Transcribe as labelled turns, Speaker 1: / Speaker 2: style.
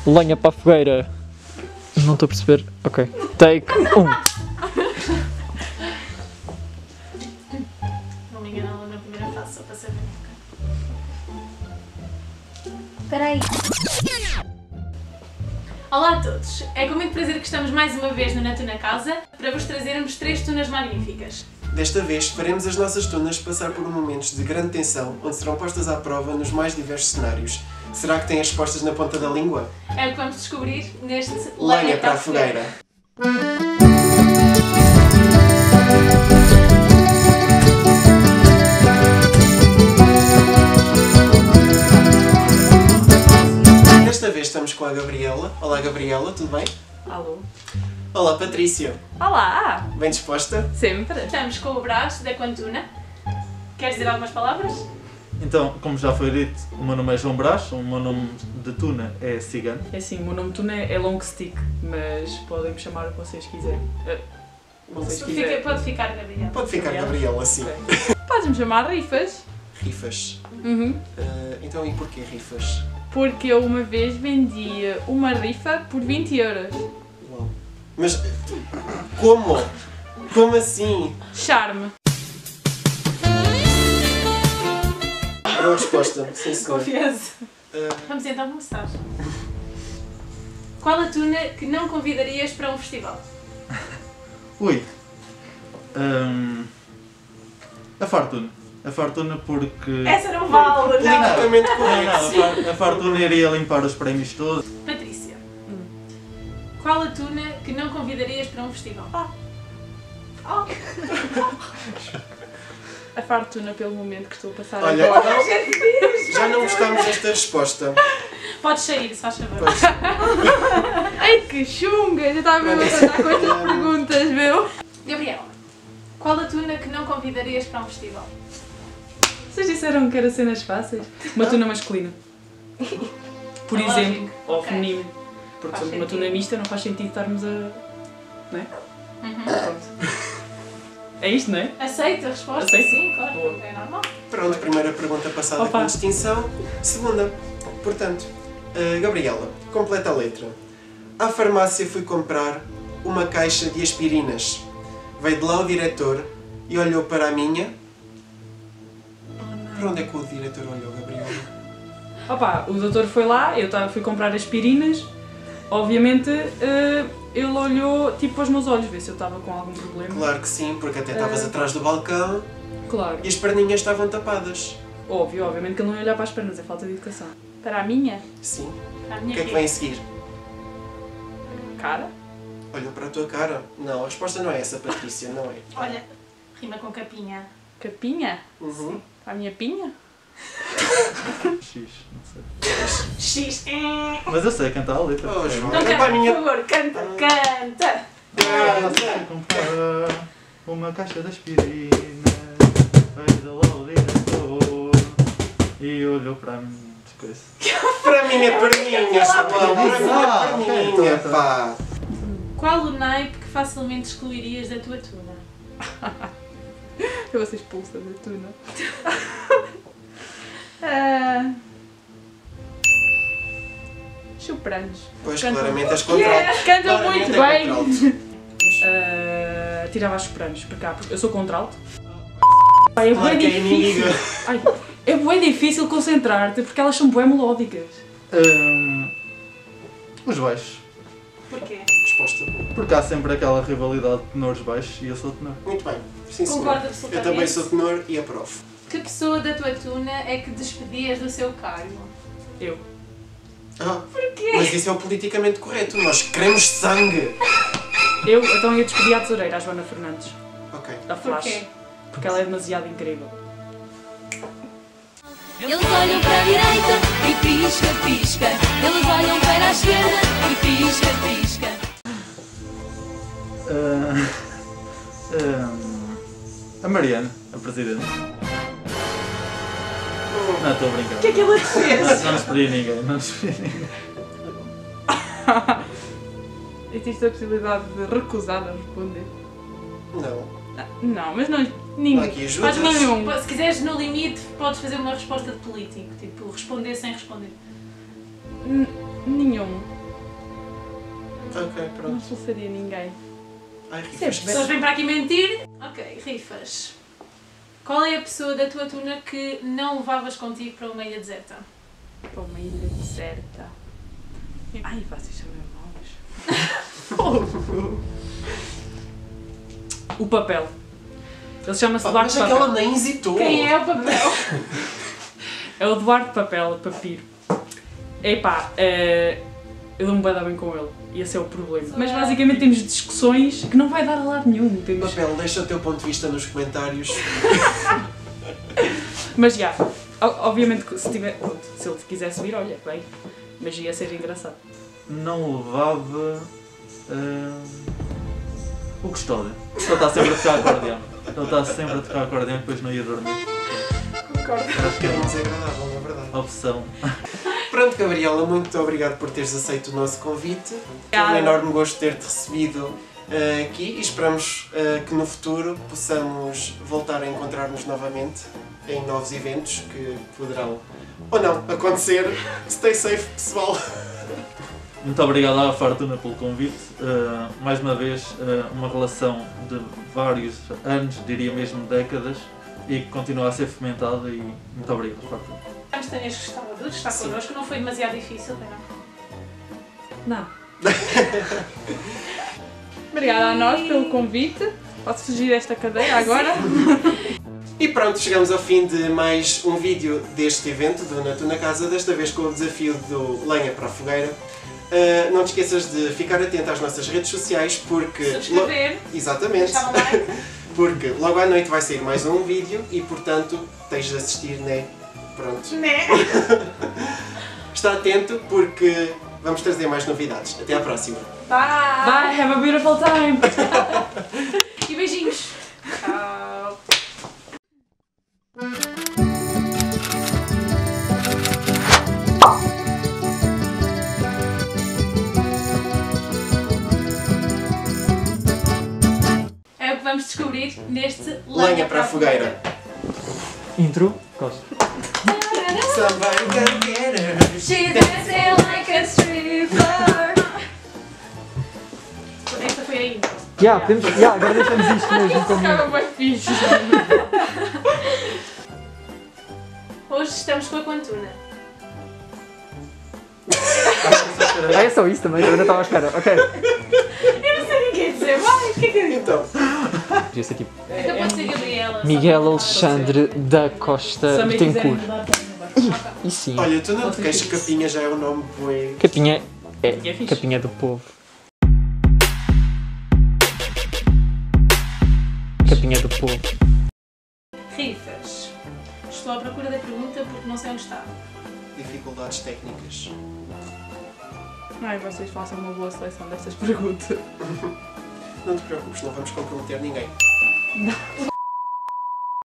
Speaker 1: Lenha para a fogueira. Não estou a perceber. Ok. Take 1.
Speaker 2: Não me engano na primeira fase, só para saber. Espera aí. Olá a todos! É com muito prazer que estamos mais uma vez no Neto na Casa para vos trazermos 3 tunas magníficas.
Speaker 3: Desta vez, faremos as nossas tunas passar por momentos de grande tensão, onde serão postas à prova nos mais diversos cenários. Será que têm as respostas na ponta da língua?
Speaker 2: É o que vamos descobrir neste
Speaker 3: Lenha para a fogueira. Desta vez estamos com a Gabriela. Olá Gabriela, tudo bem?
Speaker 4: Alô?
Speaker 3: Olá Patrícia.
Speaker 4: Olá!
Speaker 3: Bem disposta?
Speaker 4: Sempre!
Speaker 2: Estamos com o Brás da Quantuna. Queres dizer algumas palavras?
Speaker 5: Então, como já foi dito, o meu nome é João Brás, o meu nome de tuna é Cigano.
Speaker 4: É assim, o meu nome de tuna é Long Stick, mas podem me chamar o que vocês quiserem.
Speaker 2: Pode ficar, Gabriela.
Speaker 3: Pode ficar Gabriela, sim.
Speaker 4: Okay. Podes-me chamar Rifas.
Speaker 3: Rifas. Então e porquê rifas?
Speaker 4: Porque eu uma vez vendia uma rifa por 20 euros.
Speaker 3: Uau. Mas como? Como assim?
Speaker 4: Charme.
Speaker 3: Boa resposta, sim senhor.
Speaker 4: Confiança.
Speaker 2: Vamos então começar. Qual a tuna que não convidarias para um festival?
Speaker 5: Ui. A Fartuna. A Fartuna porque...
Speaker 2: Essa não vale, não!
Speaker 3: Politicamente correto.
Speaker 5: Não, a Fartuna iria limpar os prémios todos.
Speaker 2: Patrícia. Qual a tuna que não convidarias para um festival?
Speaker 4: A Fartuna pelo momento que estou a passar
Speaker 3: Olha,
Speaker 4: agora.
Speaker 3: já não gostámos desta resposta.
Speaker 2: Podes sair, se faz favor.
Speaker 3: Pois.
Speaker 4: Ai que chunga! Já estava mesmo a tratar com estas perguntas, meu!
Speaker 2: Gabriela. Qual a tuna que não convidarias para um festival?
Speaker 4: Vocês disseram que era cenas fáceis? Uma tuna masculina. Por
Speaker 2: É
Speaker 4: exemplo,
Speaker 2: lógico.
Speaker 4: ou
Speaker 2: Ok.
Speaker 4: feminina. Porque
Speaker 2: Faz
Speaker 4: somos uma
Speaker 2: sentido.
Speaker 4: tuna mista, não faz sentido estarmos a... Não é? Pronto. É isto, não é?
Speaker 2: Aceito a resposta?
Speaker 4: Aceito.
Speaker 2: Sim, claro.
Speaker 4: Boa.
Speaker 2: É normal.
Speaker 3: Pronto, primeira pergunta passada
Speaker 4: Opa.
Speaker 3: com distinção. Segunda, portanto, Gabriela, completa a letra. À farmácia fui comprar uma caixa de aspirinas. Veio de lá o diretor e olhou para a minha. Para onde é que o diretor olhou, Gabriela?
Speaker 4: Opa, o doutor foi lá, eu fui comprar aspirinas. Obviamente, ele olhou tipo para os meus olhos, ver se eu estava com algum problema.
Speaker 3: Claro que sim, porque até estavas atrás do balcão
Speaker 4: Claro.
Speaker 3: e as perninhas estavam tapadas.
Speaker 4: Óbvio, obviamente que ele não ia olhar para as pernas, é falta de educação. Para a minha
Speaker 3: Sim.
Speaker 2: A
Speaker 3: O
Speaker 2: minha
Speaker 3: que é que
Speaker 2: filha.
Speaker 3: vem a seguir?
Speaker 4: cara,
Speaker 3: Olhou para a tua cara? Não, a resposta não é essa, Patrícia, não é.
Speaker 2: Olha, rima com capinha.
Speaker 4: capinha,
Speaker 3: Uhum.
Speaker 4: para a minha pinha.
Speaker 5: X, não sei.
Speaker 2: X.
Speaker 5: Mas eu sei cantar a letra.
Speaker 3: Oh, João.
Speaker 2: Então
Speaker 3: É
Speaker 2: canta,
Speaker 3: para a minha-
Speaker 2: por favor, canta, canta!
Speaker 5: Fui comprar uma caixa de aspirinas, veio lá o diretor e olhou para mim. Esquece.
Speaker 3: Para a minha perninha, João, para a
Speaker 5: Ah,
Speaker 3: minha
Speaker 5: ok,
Speaker 3: perninha,
Speaker 5: então.
Speaker 3: pá.
Speaker 2: Qual o naipe que facilmente excluirias da tua tuna?
Speaker 4: Eu vou ser expulsa da tuna. Chupranos.
Speaker 3: Pois,
Speaker 4: Cantam-
Speaker 3: claramente és contralto.
Speaker 4: Cantam
Speaker 3: Claramente
Speaker 4: muito
Speaker 3: é
Speaker 4: bem!
Speaker 3: contralto.
Speaker 4: Tirava os sopranos para cá, porque eu sou contralto. Ai, é
Speaker 3: Claro
Speaker 4: bué
Speaker 3: que é
Speaker 4: difícil.
Speaker 3: inimiga.
Speaker 4: Ai, é bué difícil concentrar-te porque elas são bué melódicas.
Speaker 5: Os baixos.
Speaker 2: Porquê?
Speaker 3: Resposta.
Speaker 5: Porque há sempre aquela rivalidade de tenores baixos e eu sou tenor.
Speaker 3: Muito bem. Sim, senhor.
Speaker 2: Concordo
Speaker 3: Eu
Speaker 2: absolutamente.
Speaker 3: também sou tenor e aprovo.
Speaker 2: Que pessoa da tua tuna é que despedias do seu cargo?
Speaker 4: Eu.
Speaker 3: Ah, mas isso é o politicamente correto. Nós queremos sangue.
Speaker 4: Eu então ia despedir a tesoureira, a Joana Fernandes,
Speaker 3: Ok.
Speaker 4: da Flash.
Speaker 2: Porquê?
Speaker 4: Porque ela é demasiado incrível.
Speaker 6: Eles olham para a direita e pisca, pisca. Eles olham para a esquerda e pisca, pisca.
Speaker 5: A Mariana, a presidente. Não, estou a brincar.
Speaker 4: O que é que ela te fez?
Speaker 5: Não despedi ninguém, não despedi ninguém.
Speaker 4: Existe a possibilidade de recusar a responder?
Speaker 3: Não.
Speaker 4: Não, mas não.
Speaker 3: Há
Speaker 4: Ninguém.
Speaker 3: aqui ajudas.
Speaker 2: Podes,
Speaker 4: Nenhum.
Speaker 2: se quiseres, no limite, podes fazer uma resposta de político. Tipo, responder sem responder.
Speaker 4: Nenhum.
Speaker 3: Ok,
Speaker 4: Não
Speaker 3: pronto.
Speaker 4: expulsaria ninguém.
Speaker 3: Ai,
Speaker 4: Isso é
Speaker 3: rifas.
Speaker 2: As pessoas vêm para aqui mentir. Ok, rifas. Qual é a pessoa da tua tuna que não levavas contigo para uma ilha deserta?
Speaker 4: Para uma ilha deserta. Ai, vocês são meus maus. O papel. Ele chama-se
Speaker 3: Pá,
Speaker 4: Duarte
Speaker 3: mas aquela
Speaker 4: Papel.
Speaker 3: nem hesitou.
Speaker 2: Quem é o papel?
Speaker 4: É o Duarte Papel, papiro. Epá, eu dou-me bem bem com ele. E esse é o problema. Mas basicamente temos discussões que não vai dar a lado nenhum. Temos...
Speaker 3: Papel, deixa o teu ponto de vista nos comentários.
Speaker 4: Mas já, obviamente que se tiver. Pronto, se ele quisesse vir, olha, bem. Mas ia ser engraçado.
Speaker 5: Não levava o custódio. Ele está sempre a tocar acordeão. Ele está sempre a tocar acordeão e depois não ia dormir.
Speaker 4: Concordo.
Speaker 3: Acho que é desagradável, não é verdade?
Speaker 5: Opção.
Speaker 3: Pronto, Gabriela, muito obrigado por teres aceito o nosso convite. Foi um enorme gosto ter-te recebido aqui e esperamos que no futuro possamos voltar a encontrar-nos novamente em novos eventos que poderão ou não acontecer. Stay safe, pessoal!
Speaker 5: Muito obrigado à Fartuna pelo convite. Mais uma vez, uma relação de vários anos, diria mesmo décadas, e que continua a ser fomentada. E muito obrigado, Fartuna.
Speaker 2: Esperamos que tenhas gostado de estar connosco. Não foi demasiado difícil, não?
Speaker 4: Não. Obrigada a nós pelo convite. Posso fugir desta cadeira agora?
Speaker 3: E pronto, chegamos ao fim de mais um vídeo deste evento do Na Tuna Casa, desta vez com o desafio do Lenha para a Fogueira. Não te esqueças de ficar atento às nossas redes sociais porque...
Speaker 2: Subscrever,
Speaker 3: Exatamente.
Speaker 2: deixar um like.
Speaker 3: Porque logo à noite vai sair mais um vídeo e portanto tens de assistir, né? Pronto.
Speaker 2: Né?
Speaker 3: Está atento porque vamos trazer mais novidades. Até à próxima.
Speaker 2: Bye!
Speaker 4: Bye, have a beautiful time!
Speaker 2: E beijinhos! Tchau! É o que vamos descobrir neste
Speaker 3: Lenha para a Fogueira.
Speaker 1: Intro? Gosto.
Speaker 3: Somebody come get her.
Speaker 2: She's dancing like a stripper. Esta foi a intro.
Speaker 1: Agora deixamos isto mesmo como...
Speaker 4: Ficava bem fixe.
Speaker 2: Hoje estamos com a Quantuna.
Speaker 1: Ah, é só isso também, eu ainda estava à espera. Ok.
Speaker 2: Eu não sei o que é dizer, vai, o que é que eu
Speaker 3: Então,
Speaker 1: Podia ser tipo
Speaker 2: Então pode ser Gabriela.
Speaker 1: Miguel Alexandre da Costa
Speaker 4: Se também quiserem
Speaker 1: Betancourt.
Speaker 4: mudar para mudar.
Speaker 1: E sim,
Speaker 3: olha, tu não te queixas que Capinha já é um nome bué.
Speaker 1: Capinha
Speaker 4: É
Speaker 1: é
Speaker 4: fixe.
Speaker 1: Capinha do povo. Capinha do povo.
Speaker 2: Rifas. Estou à procura da pergunta porque não sei onde está.
Speaker 3: Dificuldades técnicas.
Speaker 4: Ai, vocês façam uma boa seleção destas perguntas.
Speaker 3: Não te preocupes, não vamos comprometer ninguém.
Speaker 4: Não.